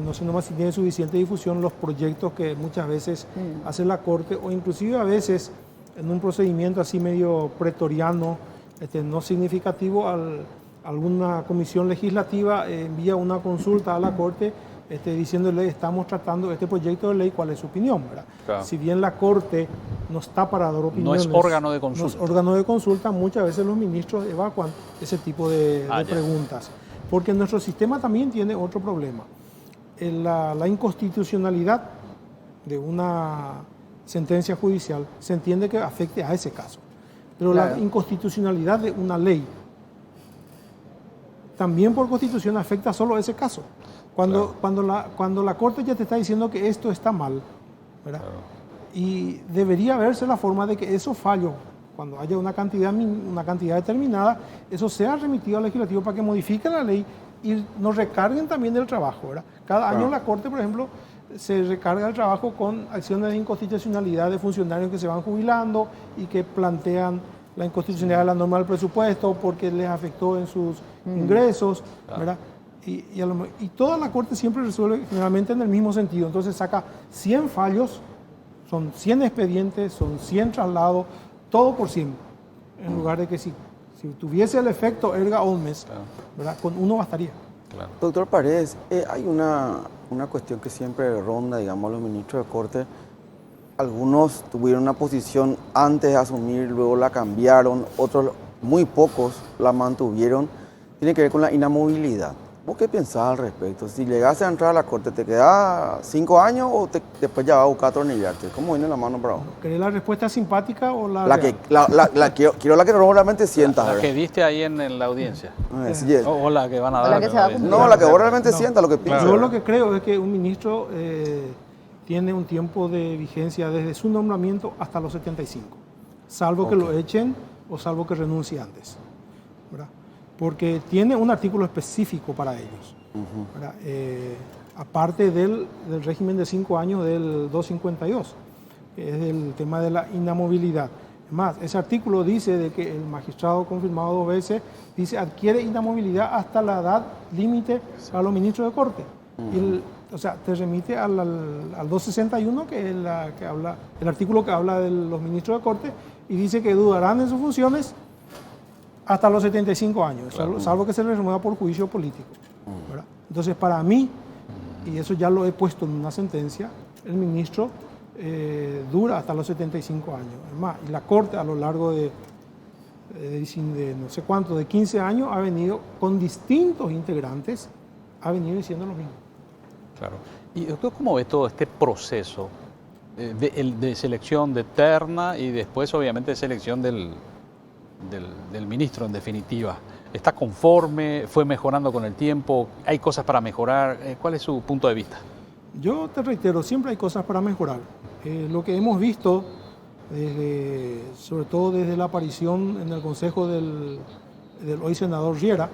no sé nomás si tiene suficiente difusión, los proyectos que muchas veces hace la Corte o inclusive a veces en un procedimiento así medio pretoriano, no significativo, alguna comisión legislativa envía una consulta a la Corte diciéndole estamos tratando este proyecto de ley, ¿cuál es su opinión? ¿Verdad? Claro. Si bien la Corte no está para dar opiniones, no es órgano de consulta. No es órgano de consulta, muchas veces los ministros evacuan ese tipo de preguntas. Porque nuestro sistema también tiene otro problema. La inconstitucionalidad de una sentencia judicial se entiende que afecte a ese caso. Pero la inconstitucionalidad de una ley también por constitución afecta solo a ese caso. Cuando la Corte ya te está diciendo que esto está mal, ¿verdad? Claro. Y debería verse la forma de que esos fallos, cuando haya una cantidad determinada, eso sea remitido al legislativo para que modifique la ley y nos recarguen también del trabajo, ¿verdad? Cada año la Corte, por ejemplo, se recarga el trabajo con acciones de inconstitucionalidad de funcionarios que se van jubilando y que plantean la inconstitucionalidad de la norma del presupuesto porque les afectó en sus ingresos, ¿verdad? Y toda la Corte siempre resuelve generalmente en el mismo sentido. Entonces saca 100 fallos, son 100 expedientes, son 100 traslados, todo por 100. En lugar de que si tuviese el efecto erga omnes, ¿verdad? Con uno bastaría. Claro. Doctor Paredes, hay una cuestión que siempre ronda, digamos, a los ministros de Corte. Algunos tuvieron una posición antes de asumir, luego la cambiaron, otros, muy pocos, la mantuvieron. Tiene que ver con la inamovilidad. ¿Vos qué pensás al respecto? Si llegases a entrar a la Corte, ¿te quedás 5 años o después ya vas a buscar atornillarte? ¿Cómo viene la mano para vos? ¿Querés la respuesta simpática o la Que, real? quiero la que realmente sientas. La que diste ahí en la audiencia. Sí, O la que van a O la dar. que en se va a audiencia. no, la que vos realmente sientas, lo que piensas. Yo lo que creo es que un ministro tiene un tiempo de vigencia desde su nombramiento hasta los 75, salvo que lo echen o salvo que renuncie antes, ¿verdad? Porque tiene un artículo específico para ellos, ¿verdad? Aparte del régimen de 5 años del 252, que es el tema de la inamovilidad. Es más, ese artículo dice de que el magistrado confirmado 2 veces dice adquiere inamovilidad hasta la edad límite para los ministros de Corte. O sea, te remite al 261, que es el artículo que habla de los ministros de Corte, y dice que dudarán en sus funciones hasta los 75 años, salvo que se les remueva por juicio político, ¿verdad? Entonces, para mí, y eso ya lo he puesto en una sentencia, el ministro dura hasta los 75 años. Es más, y la Corte a lo largo de no sé cuánto, de 15 años, ha venido con distintos integrantes, ha venido diciendo lo mismo. Claro. Y doctor, ¿cómo ve todo este proceso de selección de terna y después, obviamente, de selección del ministro, en definitiva? ¿Está conforme? ¿Fue mejorando con el tiempo? ¿Hay cosas para mejorar? ¿Cuál es su punto de vista? Yo te reitero, siempre hay cosas para mejorar. Lo que hemos visto, sobre todo desde la aparición en el Consejo del hoy senador Riera,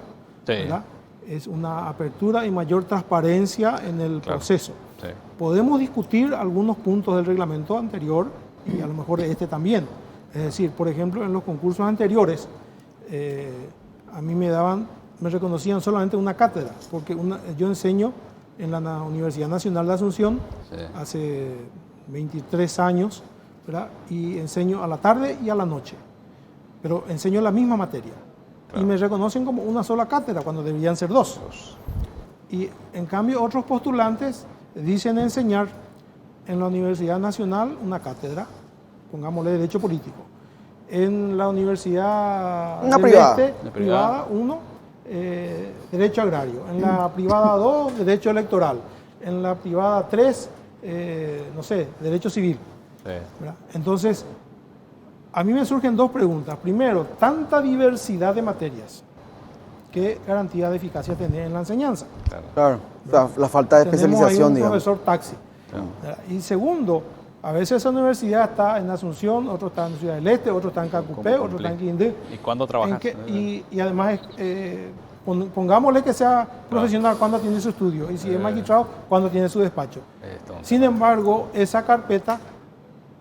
¿verdad? Es una apertura y mayor transparencia en el proceso. Sí. Podemos discutir algunos puntos del reglamento anterior y a lo mejor este también. Es decir, por ejemplo, en los concursos anteriores, a mí me reconocían solamente una cátedra, porque yo enseño en la Universidad Nacional de Asunción hace 23 años, ¿verdad? Y enseño a la tarde y a la noche, pero enseño la misma materia. Y me reconocen como una sola cátedra cuando deberían ser 2. Y en cambio otros postulantes dicen enseñar en la Universidad Nacional una cátedra, pongámosle Derecho Político. En la Universidad privada 1, Derecho Agrario. En la privada 2, Derecho Electoral. En la privada 3, no sé, Derecho Civil. ¿Verdad? Entonces, a mí me surgen 2 preguntas. Primero, tanta diversidad de materias, ¿qué garantía de eficacia tiene en la enseñanza? Claro, la falta de especialización, digamos. Tenemos ahí un digamos. profesor taxi. Y segundo, a veces esa universidad está en Asunción, otro está en Ciudad del Este, otro está en Cacupé, otro está en Quindío. ¿Y cuándo trabajas? Y además, pongámosle que sea profesional cuando tiene su estudio, y si es magistrado, cuando tiene su despacho. Sin embargo, esa carpeta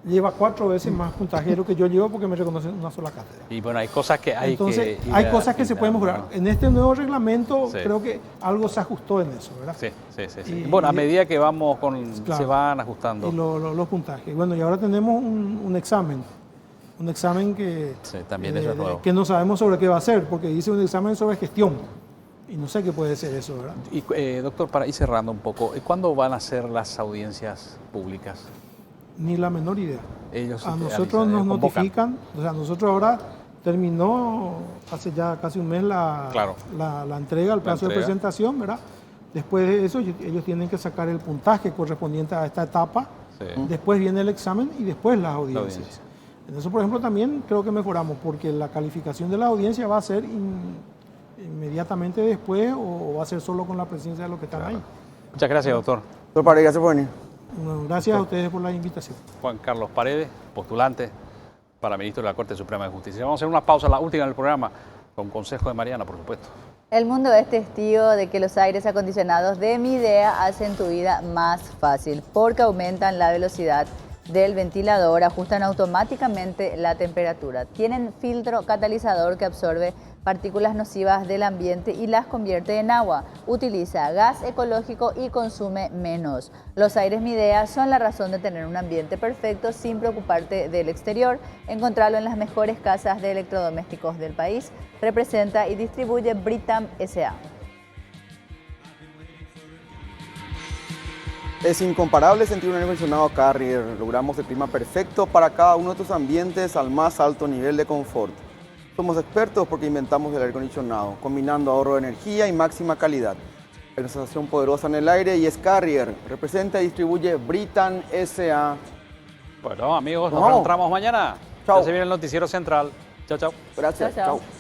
lleva 4 veces más puntaje de lo que yo llevo porque me reconocen una sola cátedra. Y bueno, hay cosas que hay Entonces, que... hay cosas que se pueden mejorar. En este nuevo reglamento Sí. creo que algo se ajustó en eso, ¿verdad? Sí. Y- Bueno, a medida que vamos Claro. se van ajustando. Y los puntajes. Bueno, y ahora tenemos un examen que, Sí, también eso es nuevo. que no sabemos sobre qué va a ser, porque dice un examen sobre gestión. Y no sé qué puede ser eso, ¿verdad? Y, doctor, para ir cerrando un poco, ¿cuándo van a ser las audiencias públicas? Ni la menor idea. Ellos A nosotros avisan, nos convocan. notifican, o sea, nosotros ahora terminó hace ya casi un mes la entrega, el plazo de entrega. presentación, ¿verdad? Después de eso ellos tienen que sacar el puntaje correspondiente a esta etapa, Sí. después viene el examen y después las audiencias. audiencia. En eso, por ejemplo, también creo que mejoramos, porque la calificación de la audiencia va a ser inmediatamente después o va a ser solo con la presencia de los que están ahí. Muchas gracias, doctor. Doctor Paredes, gracias por venir. Bueno, gracias a ustedes por la invitación. Juan Carlos Paredes, postulante para ministro de la Corte Suprema de Justicia. Vamos a hacer una pausa, la última del programa, con consejo de Mariana, por supuesto. El mundo es testigo de que los aires acondicionados de Midea hacen tu vida más fácil porque aumentan la velocidad del ventilador, ajustan automáticamente la temperatura. Tienen filtro catalizador que absorbe partículas nocivas del ambiente y las convierte en agua. Utiliza gas ecológico y consume menos. Los aires Midea son la razón de tener un ambiente perfecto sin preocuparte del exterior. Encontrarlo en las mejores casas de electrodomésticos del país. Representa y distribuye Britam S.A. Es incomparable sentir un aire acondicionado Carrier. Logramos el clima perfecto para cada uno de tus ambientes al más alto nivel de confort. Somos expertos porque inventamos el aire acondicionado, combinando ahorro de energía y máxima calidad. Hay una sensación poderosa en el aire y es Carrier. Representa y distribuye Britam S.A. Bueno, amigos, Nos nos vamos. encontramos mañana. Chao. Ya se viene el noticiero central. Chao, chao. Gracias. Chao, chao. Chao.